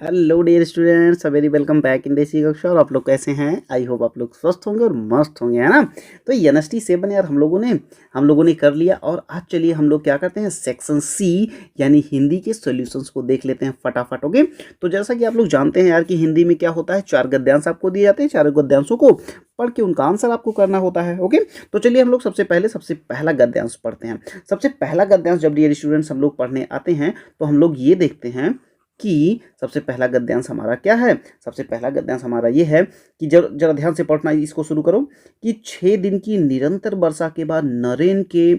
Hello dear students, very welcome back in Desi Kaksha. और आप लोग कैसे हैं? आई होप आप लोग स्वस्थ होंगे और मस्त होंगे, है ना। तो एनएसटी 7 यार हम लोगों ने कर लिया। और आज चलिए हम लोग क्या करते हैं, सेक्शन सी यानी हिंदी के सॉल्यूशंस को देख लेते हैं फटाफट। ओके, तो जैसा कि आप लोग जानते हैं यार कि हिंदी में क्या होता है, 4 गद्यांश आपको दिए जाते हैं। 4 गद्यांशों को पढ़ के उनका आंसर आपको करना होता है। ओके, तो चलिए हम लोग सबसे पहला गद्यांश पढ़ते हैं। सबसे पहला गद्यांश जब डियर स्टूडेंट्स हम लोग पढ़ने आते हैं तो हम लोग ये देखते हैं कि सबसे पहला गद्यांश हमारा क्या है। सबसे पहला गद्यांश हमारा ये है कि जरा ध्यान से पढ़ना, इसको शुरू करो कि 6 दिन की निरंतर वर्षा के बाद नरेन के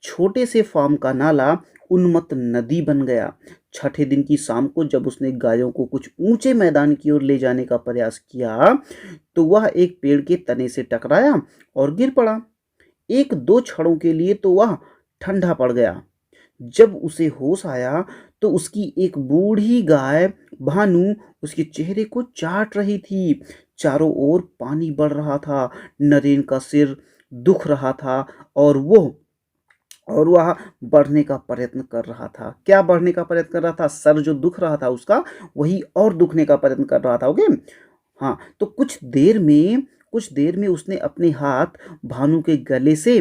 छोटे से फार्म का नाला उन्मत्त नदी बन गया। छठे दिन की शाम को जब उसने गायों को कुछ ऊंचे मैदान की ओर ले जाने का प्रयास किया तो वह एक पेड़ के तने से टकराया और गिर पड़ा। एक दो क्षणों के लिए तो वह ठंडा पड़ गया। जब उसे होश आया तो उसकी एक बूढ़ी गाय भानु उसके चेहरे को चाट रही थी। चारों ओर पानी बढ़ रहा था। नरेन का सिर दुख रहा था और वह बढ़ने का प्रयत्न कर रहा था। क्या बढ़ने का प्रयत्न कर रहा था? सर जो दुख रहा था उसका, वही और दुखने का प्रयत्न कर रहा था। ओके, हाँ, तो कुछ देर में उसने अपने हाथ भानु के गले से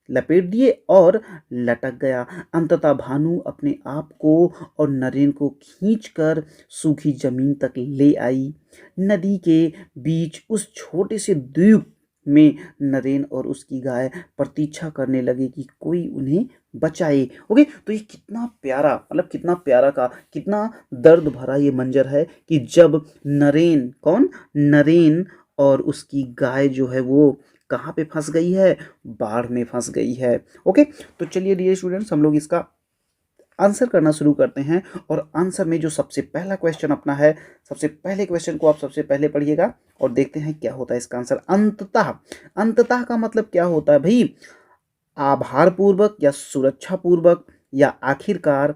लपेट दिए और लटक गया। अंततः भानु अपने आप को और नरेन को खींचकर सूखी जमीन तक ले आई। नदी के बीच उस छोटे से द्वीप में नरेन और उसकी गाय प्रतीक्षा करने लगे कि कोई उन्हें बचाए। ओके, तो ये कितना प्यारा, मतलब कितना प्यारा का, कितना दर्द भरा ये मंजर है कि जब नरेन और उसकी गाय जो है वो कहाँ पे फंस गई है, बाढ़ में फंस गई है। ओके, तो चलिए डियर स्टूडेंट्स हम लोग इसका आंसर करना शुरू करते हैं। और आंसर में जो सबसे पहला क्वेश्चन अपना है, सबसे पहले क्वेश्चन को आप सबसे पहले पढ़िएगा और देखते हैं क्या होता है इसका आंसर। अंततः, अंततः का मतलब क्या होता है भाई? आभार पूर्वक या सुरक्षा पूर्वक या आखिरकार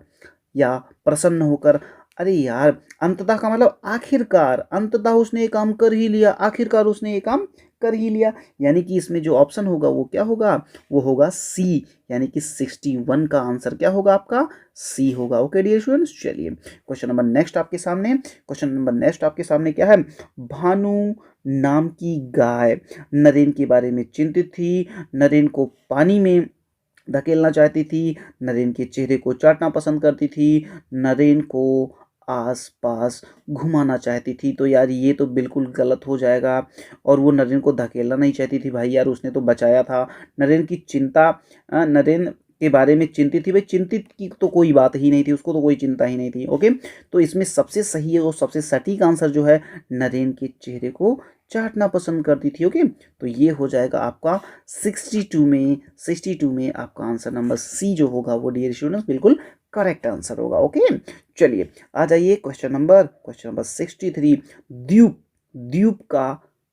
या प्रसन्न होकर। अरे यार, अंततः का मतलब आखिरकार, अंततः उसने ये काम कर ही लिया, आखिरकार उसने ये काम कर ही लिया। यानी कि इसमें जो ऑप्शन होगा वो क्या होगा? वो होगा सी, यानी कि 61 का आंसर क्या होगा आपका? सी होगा। ओके डियर स्टूडेंट्स, चलिए क्वेश्चन नंबर नेक्स्ट आपके सामने क्या है? भानु नाम की गाय नरेन के बारे में चिंतित थी। नरेन को पानी में धकेलना चाहती थी, नरेन के चेहरे को चाटना पसंद करती थी, नरेन को आस-पास घुमाना चाहती थी। तो यार ये तो बिल्कुल गलत हो जाएगा। और वो नरेन को धकेलना नहीं चाहती थी भाई, यार उसने तो बचाया था। नरेन की चिंता, नरेन के बारे में चिंतित थी भाई, चिंतित की तो कोई बात ही नहीं थी, उसको तो कोई चिंता ही नहीं थी। ओके, तो इसमें सबसे सही और सबसे सटीक आंसर जो है, नरेन के चेहरे को चाटना पसंद करती थी। ओके, तो ये हो जाएगा आपका 62 में आपका आंसर नंबर सी जो होगा वो डियर स्टूडेंट्स बिल्कुल करेक्ट आंसर होगा। ओके, चलिए आ जाइए क्वेश्चन नंबर 63। द्वीप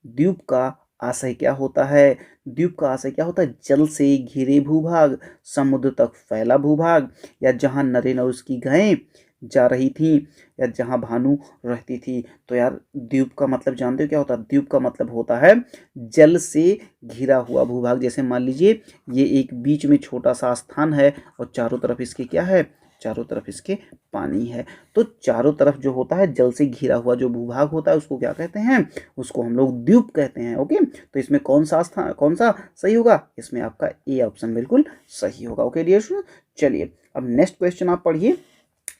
द्वीप का आशय क्या होता है? द्वीप का आशय क्या होता है? जल से घिरे भूभाग, समुद्र तक फैला भूभाग, या जहां नरेन और उसकी गायें जा रही थी, या जहां भानु रहती थी। तो यार द्वीप का मतलब जानते हो क्या होता है? द्वीप का मतलब होता है जल से घिरा हुआ भूभाग। जैसे मान लीजिए ये एक बीच में छोटा सा स्थान है और चारों तरफ इसके क्या है? चारों तरफ इसके पानी है। तो चारों तरफ जो होता है जल से घिरा हुआ जो भूभाग होता है उसको क्या कहते हैं? उसको हम लोग द्वीप कहते हैं। ओके, तो इसमें कौन सा सही होगा? इसमें आपका ए ऑप्शन बिल्कुल सही होगा। ओके डियर स्टूडेंट, चलिए अब नेक्स्ट क्वेश्चन आप पढ़िए।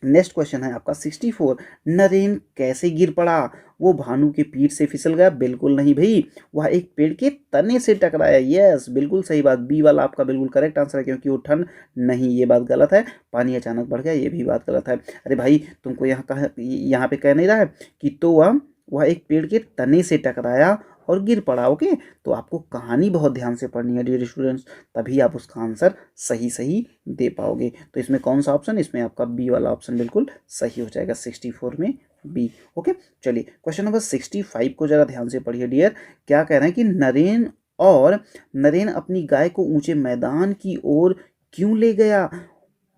नेक्स्ट क्वेश्चन है आपका 64। नरेन कैसे गिर पड़ा? वो भानु की पीठ से फिसल गया? बिल्कुल नहीं भाई, वह एक पेड़ के तने से टकराया। यस, बिल्कुल सही बात, बी वाला आपका बिल्कुल करेक्ट आंसर है, क्योंकि वो ठंड नहीं, ये बात गलत है। पानी अचानक बढ़ गया, ये भी बात गलत है। अरे भाई तुमको यहाँ पे कह नहीं रहा है कि तो वह एक पेड़ के तने से टकराया और गिर पड़ा। ओके, तो आपको कहानी बहुत ध्यान से पढ़नी है डियर स्टूडेंट्स, तभी आप उसका आंसर सही सही दे पाओगे। तो इसमें कौन सा ऑप्शन? इसमें आपका बी वाला ऑप्शन बिल्कुल सही हो जाएगा, 64 में बी। ओके, चलिए क्वेश्चन नंबर 65 को जरा ध्यान से पढ़िए डियर। क्या कह रहे हैं कि नरेन अपनी गाय को ऊंचे मैदान की ओर क्यों ले गया?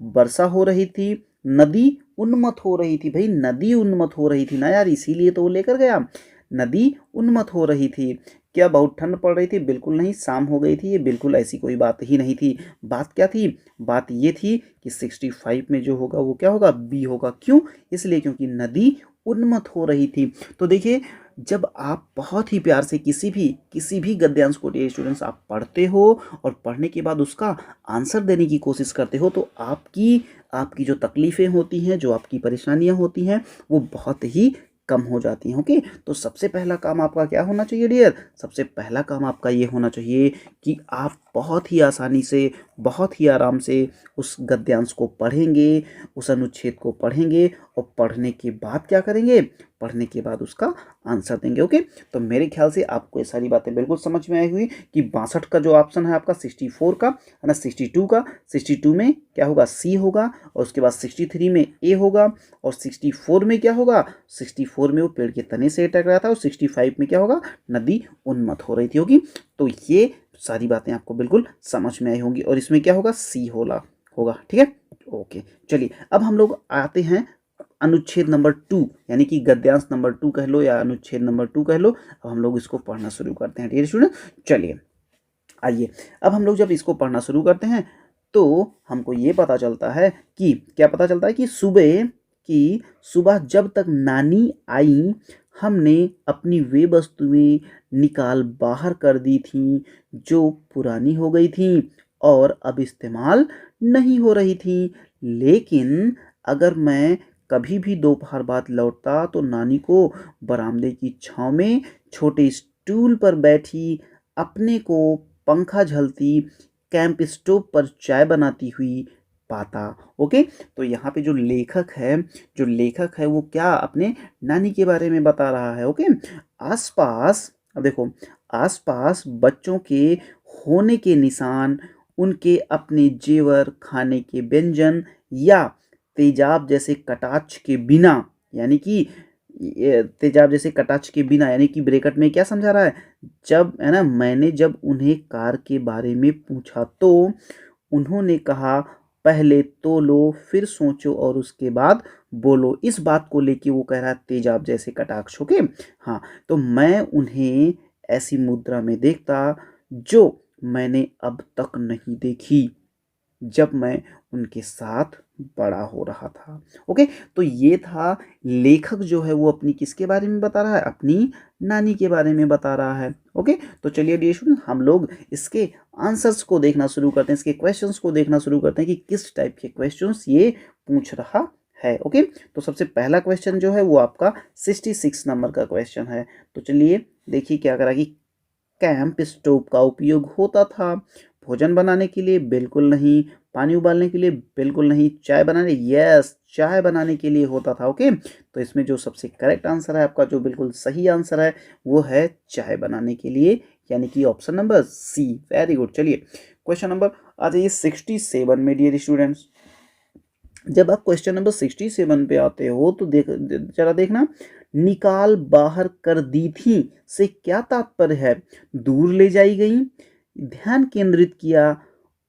वर्षा हो रही थी, नदी उन्मत्त हो रही थी। भाई नदी उन्मत्त हो रही थी ना यार, इसीलिए तो वो लेकर गया। नदी उन्मत्त हो रही थी। क्या बहुत ठंड पड़ रही थी? बिल्कुल नहीं। शाम हो गई थी? ये बिल्कुल ऐसी कोई बात ही नहीं थी। बात क्या थी? बात ये थी कि 65 में जो होगा वो क्या होगा? बी होगा। क्यों? इसलिए क्योंकि नदी उन्मत्त हो रही थी। तो देखिए, जब आप बहुत ही प्यार से किसी भी गद्यांश को डियर स्टूडेंट्स आप पढ़ते हो और पढ़ने के बाद उसका आंसर देने की कोशिश करते हो, तो आपकी आपकी जो तकलीफ़ें होती हैं, जो आपकी परेशानियाँ होती हैं, वो बहुत ही कम हो जाती हैं। ओके, तो सबसे पहला काम आपका क्या होना चाहिए डियर? सबसे पहला काम आपका ये होना चाहिए कि आप बहुत ही आसानी से, बहुत ही आराम से उस गद्यांश को पढ़ेंगे, उस अनुच्छेद को पढ़ेंगे और पढ़ने के बाद क्या करेंगे? पढ़ने के बाद उसका आंसर देंगे। ओके, तो मेरे ख्याल से आपको ये सारी बातें बिल्कुल समझ में आई हुई कि 62 का जो ऑप्शन है आपका 64 का है ना, 62 का, 62 में क्या होगा? सी होगा। और उसके बाद 63 में ए होगा। और 64 में क्या होगा? 64 में वो पेड़ के तने से टकराया था। और 65 में क्या होगा? नदी उन्मत्त हो रही थी होगी। तो ये सारी बातें आपको बिल्कुल समझ में आई होंगी। और इसमें क्या होगा? सी होगा। ठीक है, ओके। चलिए, अब हम लोग आते हैं अनुच्छेद नंबर 2, यानी कि गद्यांश नंबर 2 कह लो या अनुच्छेद नंबर 2 कह लो। अब हम लोग इसको पढ़ना शुरू करते हैं डियर स्टूडेंट। चलिए, आइए, अब हम लोग जब इसको पढ़ना शुरू करते हैं तो हमको ये पता चलता है कि क्या पता चलता है कि सुबह जब तक नानी आई, हमने अपनी वे वस्तुएं निकाल बाहर कर दी थीं जो पुरानी हो गई थीं और अब इस्तेमाल नहीं हो रही थीं। लेकिन अगर मैं कभी भी दोपहर बाद लौटता तो नानी को बरामदे की छांव में छोटे स्टूल पर बैठी, अपने को पंखा झलती, कैंप स्टोव पर चाय बनाती हुई पाता। ओके, तो यहाँ पे जो लेखक है वो क्या अपने नानी के बारे में बता रहा है। ओके, आसपास, अब देखो, आसपास बच्चों के होने के निशान, उनके अपने जेवर, खाने के व्यंजन या तेजाब जैसे कटाक्ष के बिना, यानी कि तेजाब जैसे कटाक्ष के बिना, यानी कि ब्रैकेट में क्या समझा रहा है? जब है ना, मैंने जब उन्हें कार के बारे में पूछा तो उन्होंने कहा, पहले तो लो, फिर सोचो और उसके बाद बोलो। इस बात को लेके वो कह रहा है तेजाब जैसे कटाक्ष। ओके, हाँ, तो मैं उन्हें ऐसी मुद्रा में देखता जो मैंने अब तक नहीं देखी जब मैं उनके साथ बड़ा हो रहा था। ओके, तो ये था लेखक जो है वो अपनी किसके बारे में बता रहा है? अपनी नानी के बारे में बता रहा है। ओके, तो चलिए डियर स्टूडेंट, हम लोग इसके आंसर्स को देखना शुरू करते हैं, इसके क्वेश्चंस को देखना शुरू करते हैं कि किस टाइप के क्वेश्चंस ये पूछ रहा है। ओके, तो सबसे पहला क्वेश्चन जो है वो आपका 66 नंबर का क्वेश्चन है। तो चलिए देखिए क्या करा कि कैंप स्टोव का उपयोग होता था भोजन बनाने के लिए? बिल्कुल नहीं। पानी उबालने के लिए? बिल्कुल नहीं। चाय बनाने? यस, चाय बनाने के लिए होता था। ओके, तो इसमें जो सबसे करेक्ट आंसर है आपका, जो बिल्कुल सही आंसर है, वो है चाय बनाने के लिए, यानी कि option number C. Very good. चलिए, क्वेश्चन नंबर आ जाइए 67 में डियर स्टूडेंट्स। जब आप क्वेश्चन नंबर 67 पे आते हो तो जरा देखना, निकाल बाहर कर दी थी से क्या तात्पर्य है? दूर ले जाई गई, ध्यान केंद्रित किया,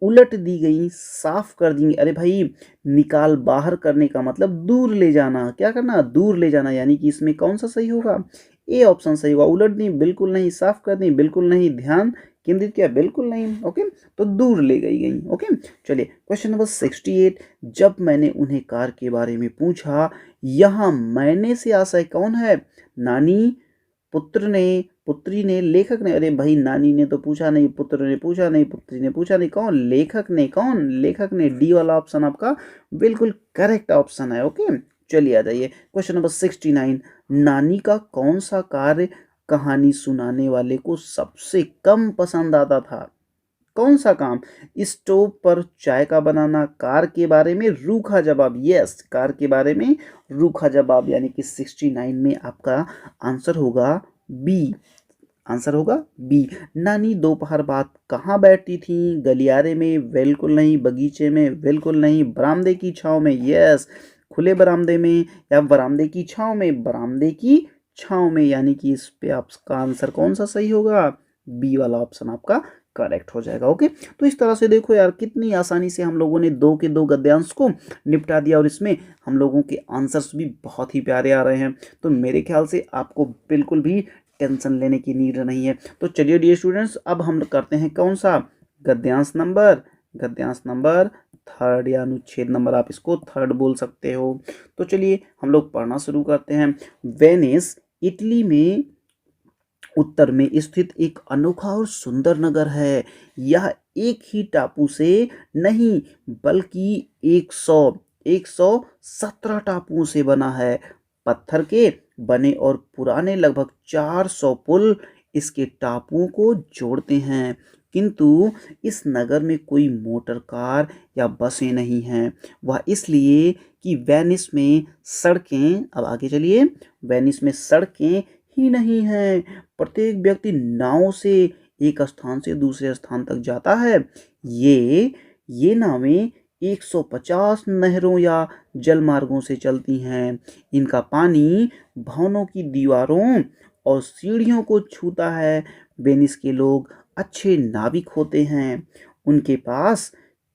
उलट दी गई, साफ कर दी। अरे भाई, निकाल बाहर करने का मतलब दूर ले जाना। क्या करना? दूर ले जाना, यानी कि इसमें कौन सा सही होगा? ए ऑप्शन सही होगा। उलट दी? बिल्कुल नहीं। साफ कर दी? बिल्कुल नहीं। ध्यान केंद्रित किया? बिल्कुल नहीं। ओके, तो दूर ले गई। ओके, चलिए क्वेश्चन नंबर 68। जब मैंने उन्हें कार के बारे में पूछा, यहाँ मैंने से आशय कौन है? नानी, पुत्र ने, पुत्री ने, लेखक ने? अरे भाई, नानी ने तो पूछा नहीं, पुत्र ने पूछा नहीं, पुत्री ने पूछा नहीं, कौन? लेखक ने। कौन? लेखक ने। डी वाला ऑप्शन आपका बिल्कुल करेक्ट ऑप्शन है। ओके, चलिए आ जाइए क्वेश्चन नंबर 69। नानी का कौन सा कार्य कहानी सुनाने वाले को सबसे कम पसंद आता था? कौन सा काम? स्टोव पर चाय का बनाना, कार के बारे में रूखा जवाब। यस, कार के बारे में रूखा जवाब, यानी कि 69 में आपका आंसर होगा बी। आंसर होगा बी। नानी दोपहर बाद कहाँ बैठती थी? गलियारे में? बिल्कुल नहीं। बगीचे में? बिल्कुल नहीं। बरामदे की छांव में? यस, खुले बरामदे में या बरामदे की छांव में? बरामदे की छांव में, यानी कि इस पे आपका आंसर कौन सा सही होगा? बी वाला ऑप्शन आपका करेक्ट हो जाएगा। ओके, तो इस तरह से देखो यार, कितनी आसानी से हम लोगों ने दो के दो गद्यांश को निपटा दिया और इसमें हम लोगों के आंसर्स भी बहुत ही प्यारे आ रहे हैं। तो मेरे ख्याल से आपको बिल्कुल भी टेंशन लेने की नीड नहीं है। तो चलिए डियर स्टूडेंट्स, अब हम करते हैं कौन सा, गद्यांश नंबर थर्ड या अनुच्छेद नंबर, आप इसको थर्ड बोल सकते हो। तो चलिए हम लोग पढ़ना शुरू करते हैं। वेनिस इटली में उत्तर में स्थित एक अनोखा और सुंदर नगर है। यह एक ही टापू से नहीं बल्कि 117 टापुओं से बना है। पत्थर के बने और पुराने लगभग 400 पुल इसके टापुओं को जोड़ते हैं, किंतु इस नगर में कोई मोटर कार या बसें नहीं हैं। वह इसलिए कि वेनिस में सड़कें, अब आगे चलिए, वेनिस में सड़कें ही नहीं हैं। प्रत्येक व्यक्ति नाव से एक स्थान से दूसरे स्थान तक जाता है। ये नावें 150 नहरों या जल मार्गों से चलती हैं। इनका पानी भवनों की दीवारों और सीढ़ियों को छूता है। वेनिस के लोग अच्छे नाविक होते हैं। उनके पास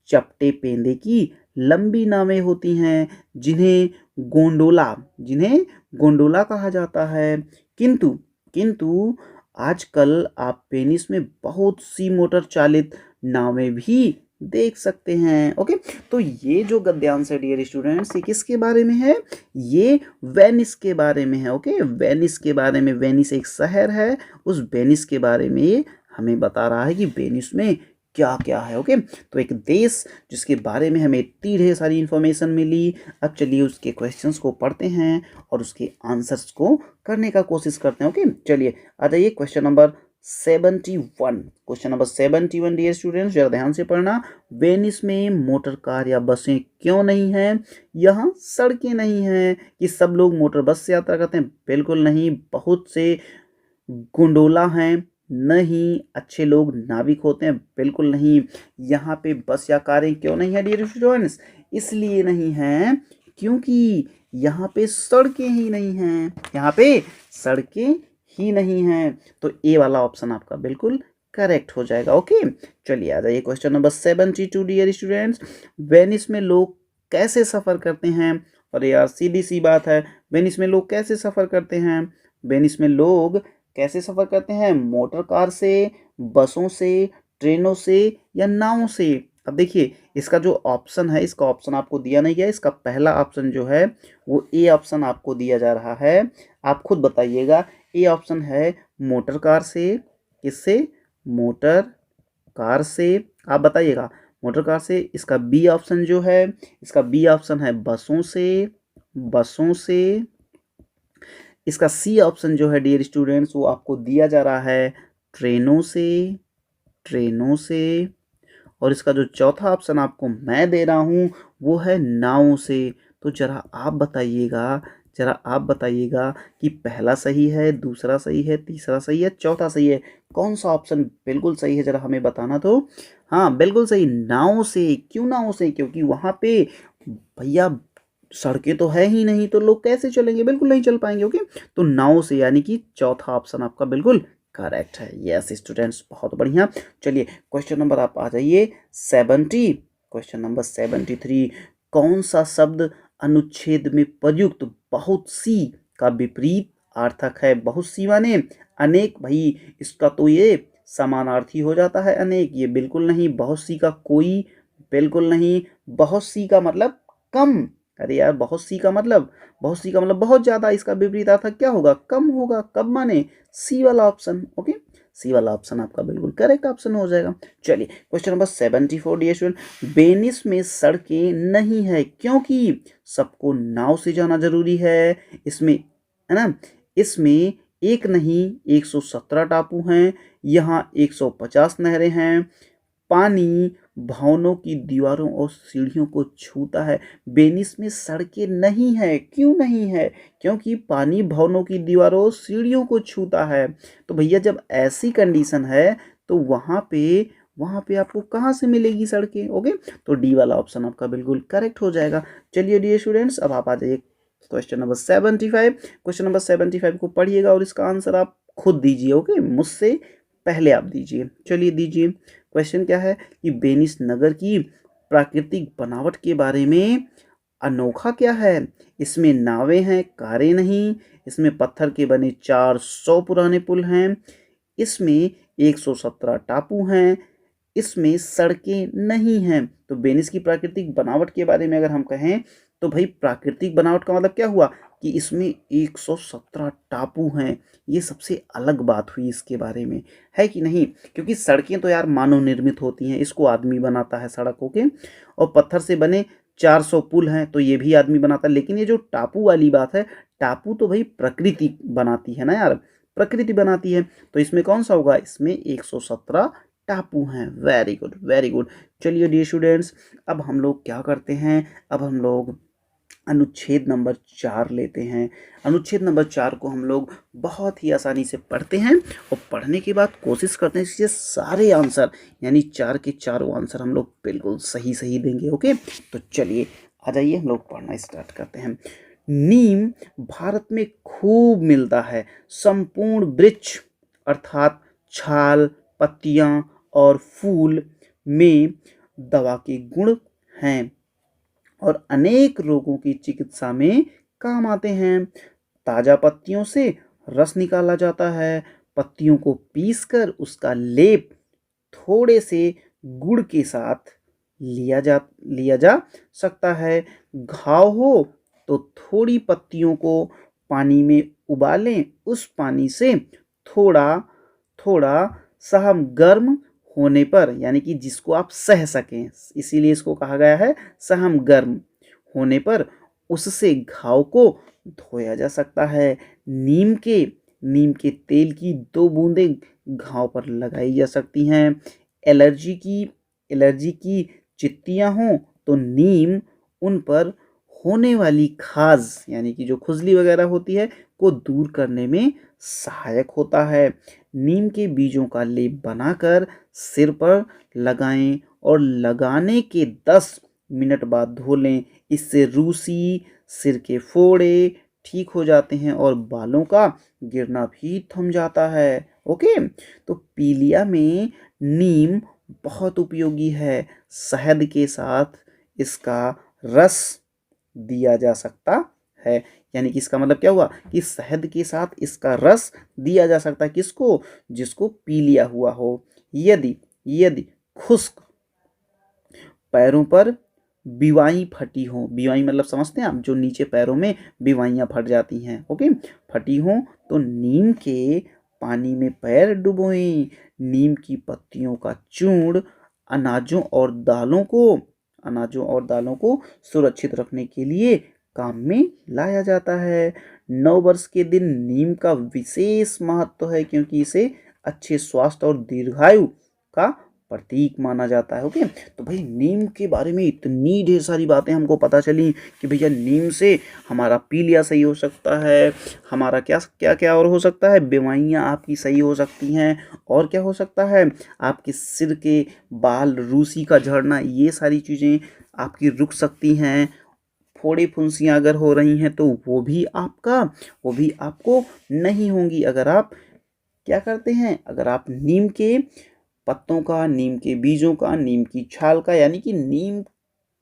चपटे पेंदे की लंबी नावें होती हैं, जिन्हें गोंडोला कहा जाता है। किंतु किंतु आजकल आप वेनिस में बहुत सी मोटर चालित नावें भी देख सकते हैं। ओके, तो ये जो गद्यांश है डियर स्टूडेंट्स, ये किसके बारे में है, ये वेनिस के बारे में है। ओके, वेनिस के बारे में, वेनिस एक शहर है, उस वेनिस के बारे में ये हमें बता रहा है कि वेनिस में क्या क्या है। ओके, तो एक देश जिसके बारे में हमें इतनी ढेर सारी इंफॉर्मेशन मिली। अब चलिए उसके क्वेश्चंस को पढ़ते हैं और उसके आंसर्स को करने का कोशिश करते हैं। ओके, चलिए आ जाइए question number 71। Question number 71 dear students, जरा ध्यान से पढ़ना। वेनिस में मोटर कार या बसें क्यों नहीं हैं? यहाँ सड़कें नहीं हैं कि सब लोग मोटर बस से यात्रा करते हैं? बिल्कुल नहीं। बहुत से गोंडोला हैं? नहीं। अच्छे लोग नाविक होते हैं? बिल्कुल नहीं। यहाँ पे बस या कारें क्यों नहीं है डियर स्टूडेंट्स? इसलिए नहीं हैं क्योंकि यहाँ पे सड़कें ही नहीं हैं। यहाँ पे सड़कें ही नहीं हैं। तो ए वाला ऑप्शन आपका बिल्कुल करेक्ट हो जाएगा। ओके, चलिए आ जाइए question number 72 dear students. Venice में लोग कैसे सफ़र करते हैं? और यार सीधी सी बात है, वेनिस में लोग कैसे सफ़र करते हैं? वेनिस में लोग कैसे सफ़र करते हैं? मोटर कार से, बसों से, ट्रेनों से या नावों से? अब देखिए इसका जो ऑप्शन है, इसका ऑप्शन आपको दिया नहीं गया। इसका पहला ऑप्शन जो है वो ए ऑप्शन आपको दिया जा रहा है। आप खुद बताइएगा। ए ऑप्शन है मोटर कार से। किससे? मोटर कार से। आप बताइएगा मोटर कार से। इसका बी ऑप्शन जो है, इसका बी ऑप्शन है बसों से। इसका सी ऑप्शन जो है डियर स्टूडेंट्स, वो आपको दिया जा रहा है ट्रेनों से। और इसका जो चौथा ऑप्शन आपको मैं दे रहा हूँ वो है नावों से। तो जरा आप बताइएगा कि पहला सही है, दूसरा सही है, तीसरा सही है, चौथा सही है? कौन सा ऑप्शन बिल्कुल सही है, जरा हमें बताना। तो हाँ बिल्कुल सही, नावों से। क्यों नावों से? क्योंकि वहाँ पे भैया सड़कें तो है ही नहीं, तो लोग कैसे चलेंगे? बिल्कुल नहीं चल पाएंगे। ओके, तो नाव से, यानी कि चौथा ऑप्शन आपका बिल्कुल करेक्ट है। यस स्टूडेंट्स, बहुत बढ़िया। चलिए क्वेश्चन नंबर आप आ जाइए 70। Question number 73। कौन सा शब्द अनुच्छेद में प्रयुक्त बहुत सी का विपरीत अर्थक है? बहुत सी माने अनेक। भाई इसका तो ये समानार्थी हो जाता है अनेक। ये बिल्कुल नहीं। बहुत सी का कोई बिल्कुल नहीं। बहुत सी का मतलब कम। अरे यार बहुत सी का मतलब बहुत ज़्यादा। इसका विपरीत अर्थक क्या होगा? कम होगा। कब माने? सी वाला ऑप्शन। ओके, सी वाला ऑप्शन आपका बिल्कुल करेक्ट ऑप्शन हो जाएगा। चलिए question number 74 dear student. Venice में सड़कें नहीं है क्योंकि सबको नाव से जाना जरूरी है। इसमें, है ना, इसमें एक नहीं 117 टापू हैं। यहाँ 150 नहरें हैं। पानी भवनों की दीवारों और सीढ़ियों को छूता है। वेनिस में सड़कें नहीं है। क्यों नहीं है? क्योंकि पानी भवनों की दीवारों और सीढ़ियों को छूता है। तो भैया जब ऐसी कंडीशन है तो वहाँ पे आपको कहाँ से मिलेगी सड़कें? ओके, तो डी वाला ऑप्शन आपका बिल्कुल करेक्ट हो जाएगा। चलिए डियर स्टूडेंट्स, अब आप आ जाइए क्वेश्चन नंबर 75। क्वेश्चन नंबर 75 को पढ़िएगा और इसका आंसर आप खुद दीजिए। ओके, मुझसे पहले आप दीजिए। चलिए दीजिए। क्वेश्चन क्या है कि वेनिस नगर की प्राकृतिक बनावट के बारे में अनोखा क्या है? इसमें नावें हैं, कारें नहीं। इसमें पत्थर के बने 400 पुराने पुल हैं। इसमें 117 टापू हैं। इसमें सड़कें नहीं हैं। तो वेनिस की प्राकृतिक बनावट के बारे में अगर हम कहें तो भाई प्राकृतिक बनावट का मतलब क्या हुआ कि इसमें 117 टापू हैं। ये सबसे अलग बात हुई इसके बारे में, है कि नहीं? क्योंकि सड़कें तो यार मानव निर्मित होती हैं, इसको आदमी बनाता है सड़कों के, और पत्थर से बने 400 पुल हैं तो ये भी आदमी बनाता है। लेकिन ये जो टापू वाली बात है, टापू तो भाई प्रकृति बनाती है ना यार, प्रकृति बनाती है। तो इसमें कौन सा होगा? इसमें 117 टापू हैं। Very good, very good. चलिए डियर स्टूडेंट्स, अब हम लोग क्या करते हैं, अब हम लोग अनुच्छेद नंबर 4 लेते हैं। अनुच्छेद नंबर 4 को हम लोग बहुत ही आसानी से पढ़ते हैं और पढ़ने के बाद कोशिश करते हैं इसके सारे आंसर, यानी 4 के चारों आंसर हम लोग बिल्कुल सही सही देंगे। ओके, तो चलिए आ जाइए हम लोग पढ़ना स्टार्ट करते हैं। नीम भारत में खूब मिलता है। संपूर्ण वृक्ष अर्थात छाल, पत्तियां और फूल में दवा के गुण हैं और अनेक रोगों की चिकित्सा में काम आते हैं। ताजा पत्तियों से रस निकाला जाता है। पत्तियों को पीसकर उसका लेप थोड़े से गुड़ के साथ लिया जा सकता है। घाव हो तो थोड़ी पत्तियों को पानी में उबालें, उस पानी से थोड़ा थोड़ा सहम गर्म होने पर, यानी कि जिसको आप सह सकें, इसीलिए इसको कहा गया है सहम गर्म होने पर, उससे घाव को धोया जा सकता है। नीम के तेल की 2 बूंदें घाव पर लगाई जा सकती हैं। एलर्जी की चित्तियां हों तो नीम उन पर होने वाली खाज, यानी कि जो खुजली वगैरह होती है, को दूर करने में सहायक होता है। नीम के बीजों का लेप बनाकर सिर पर लगाएं और लगाने के 10 मिनट बाद धो लें। इससे रूसी, सिर के फोड़े ठीक हो जाते हैं और बालों का गिरना भी थम जाता है। ओके, तो पीलिया में नीम बहुत उपयोगी है। शहद के साथ इसका रस दिया जा सकता है, यानी कि इसका मतलब क्या हुआ कि शहद के साथ इसका रस दिया जा सकता है। किसको? जिसको पीलिया हुआ हो। यदि यदि खुश्क पैरों पर बीवाई फटी हो, बीवाई मतलब समझते हैं आप, जो नीचे पैरों में बीवाइयाँ फट जाती हैं, ओके, फटी हो, तो नीम के पानी में पैर डुबोएं। नीम की पत्तियों का चूर्ण अनाजों और दालों को सुरक्षित रखने के लिए काम में लाया जाता है। 9 वर्ष के दिन नीम का विशेष महत्व है क्योंकि इसे अच्छे स्वास्थ्य और दीर्घायु का प्रतीक माना जाता है। ओके, तो भाई नीम के बारे में इतनी ढेर सारी बातें हमको पता चली कि भैया नीम से हमारा पीलिया सही हो सकता है, हमारा क्या क्या क्या और हो सकता है, बीमारियाँ आपकी सही हो सकती हैं, और क्या हो सकता है, आपके सिर के बाल, रूसी का झड़ना, ये सारी चीज़ें आपकी रुक सकती हैं। फोड़े फुंसियाँ अगर हो रही हैं तो वो भी आपको नहीं होंगी अगर आप क्या करते हैं, अगर आप नीम के पत्तों का, नीम के बीजों का, नीम की छाल का, यानी कि नीम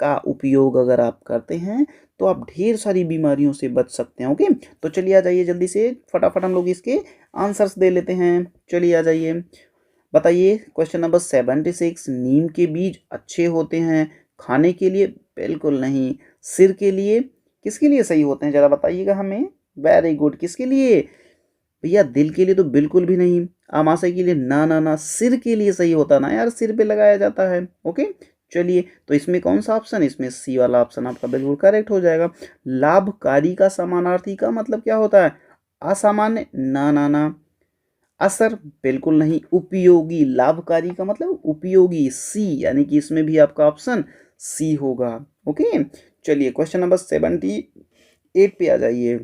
का उपयोग अगर आप करते हैं तो आप ढेर सारी बीमारियों से बच सकते हैं। ओके, तो चलिए आ जाइए जल्दी से, फटाफट हम लोग इसके आंसर्स दे लेते हैं। चलिए आ जाइए, बताइए क्वेश्चन नंबर 76। नीम के बीज अच्छे होते हैं खाने के लिए? बिल्कुल नहीं। सिर के लिए? किसके लिए सही होते हैं जरा बताइएगा हमें। वेरी गुड, किसके लिए भैया? दिल के लिए तो बिल्कुल भी नहीं। आमाशय के लिए? ना ना ना, सिर के लिए सही होता ना यार, सिर पे लगाया जाता है। ओके, चलिए, तो इसमें कौन सा ऑप्शन? इसमें सी वाला ऑप्शन आपका बिल्कुल करेक्ट हो जाएगा। लाभकारी का समानार्थी का मतलब क्या होता है? असामान्य? ना ना ना। असर? बिल्कुल नहीं। उपयोगी? लाभकारी का मतलब उपयोगी, सी, यानी कि इसमें भी आपका ऑप्शन सी होगा। ओके, चलिए क्वेश्चन नंबर 78 पे आ जाइए।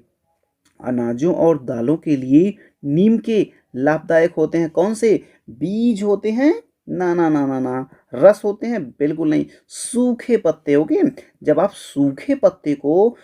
अनाजों और दालों के लिए नीम के लाभदायक होते हैं कौन से? बीज होते हैं? ना ना ना ना ना। रस होते हैं? बिल्कुल नहीं। सूखे पत्ते। ओके, जब आप सूखे पत्ते को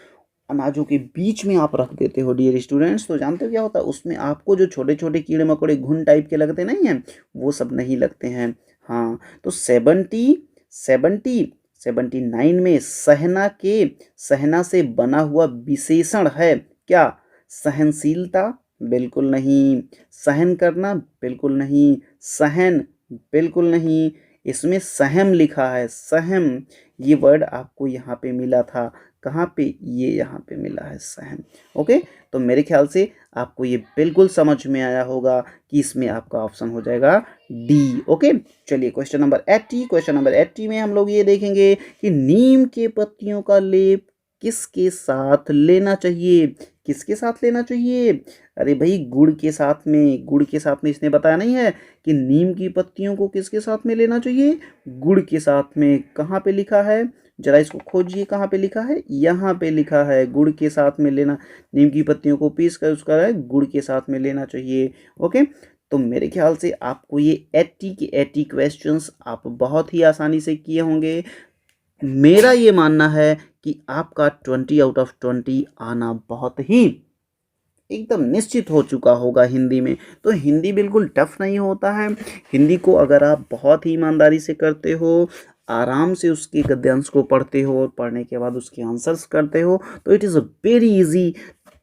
अनाजों के बीच में आप रख देते हो डियर स्टूडेंट्स, तो जानते हो क्या होता है उसमें? आपको जो छोटे छोटे कीड़े मकोड़े घुन टाइप के लगते नहीं हैं, वो सब नहीं लगते हैं। हाँ, तो 70 79 में सहना से बना हुआ विशेषण है क्या? सहनशीलता? बिल्कुल नहीं। सहन करना? बिल्कुल नहीं। सहन? बिल्कुल नहीं। इसमें सहम लिखा है, सहम। ये वर्ड आपको यहाँ पे मिला था। कहाँ पे? ये यहाँ पे मिला है, सहम। ओके, तो मेरे ख्याल से आपको ये बिल्कुल समझ में आया होगा कि इसमें आपका ऑप्शन हो जाएगा डी। ओके, चलिए क्वेश्चन नंबर 80। क्वेश्चन नंबर 80 में हम लोग ये देखेंगे कि नीम के पत्तियों का लेप किसके साथ लेना चाहिए? किसके साथ लेना चाहिए? अरे भाई, गुड़ के साथ में। गुड़ के साथ में इसने बताया नहीं है कि नीम की पत्तियों को किसके साथ में लेना चाहिए? गुड़ के साथ में। कहाँ पे लिखा है? जरा इसको खोजिए, कहाँ पे लिखा है? यहाँ पे लिखा है, गुड़ के साथ में लेना। नीम की पत्तियों को पीस कर उसका है गुड़ के साथ में लेना चाहिए। ओके, तो मेरे ख्याल से आपको ये 80 के 80 क्वेश्चंस आप बहुत ही आसानी से किए होंगे। मेरा ये मानना है कि आपका 20 आउट ऑफ 20 आना बहुत ही एकदम निश्चित हो चुका होगा हिंदी में। तो हिंदी बिल्कुल टफ नहीं होता है। हिंदी को अगर आप बहुत ही ईमानदारी से करते हो, आराम से उसके गद्यांश को पढ़ते हो और पढ़ने के बाद उसके आंसर्स करते हो, तो it is very easy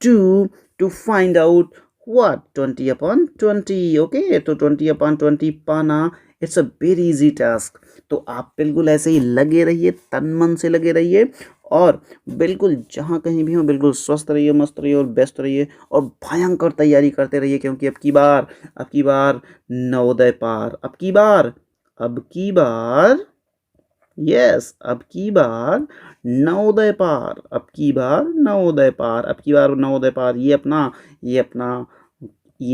to find out what 20/20। Okay, तो 20/20 पाना it's a very easy task. तो आप बिल्कुल ऐसे ही लगे रहिए, तन मन से लगे रहिए, और बिल्कुल जहाँ कहीं भी हो बिल्कुल स्वस्थ रहिए, मस्त रहिए और बेस्ट रहिए, और भयंकर तैयारी करते रहिए, क्योंकि अब की बार नवोदय पार। अब की बार यस, अब की बार नवोदय पार। अब की बार नवोदय पार। अब की बार नवोदय पार। ये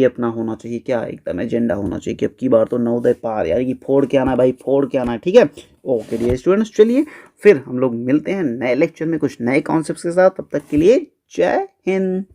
अपना होना चाहिए, क्या एकदम एजेंडा होना चाहिए कि अब की बार तो नवोदय पार, यार कि फोड़ के आना है भाई, फोड़ के आना है। ठीक है, ओके डियर स्टूडेंट्स, चलिए फिर हम लोग मिलते हैं नए लेक्चर में कुछ नए कॉन्सेप्ट्स के साथ। तब तक के लिए जय हिंद।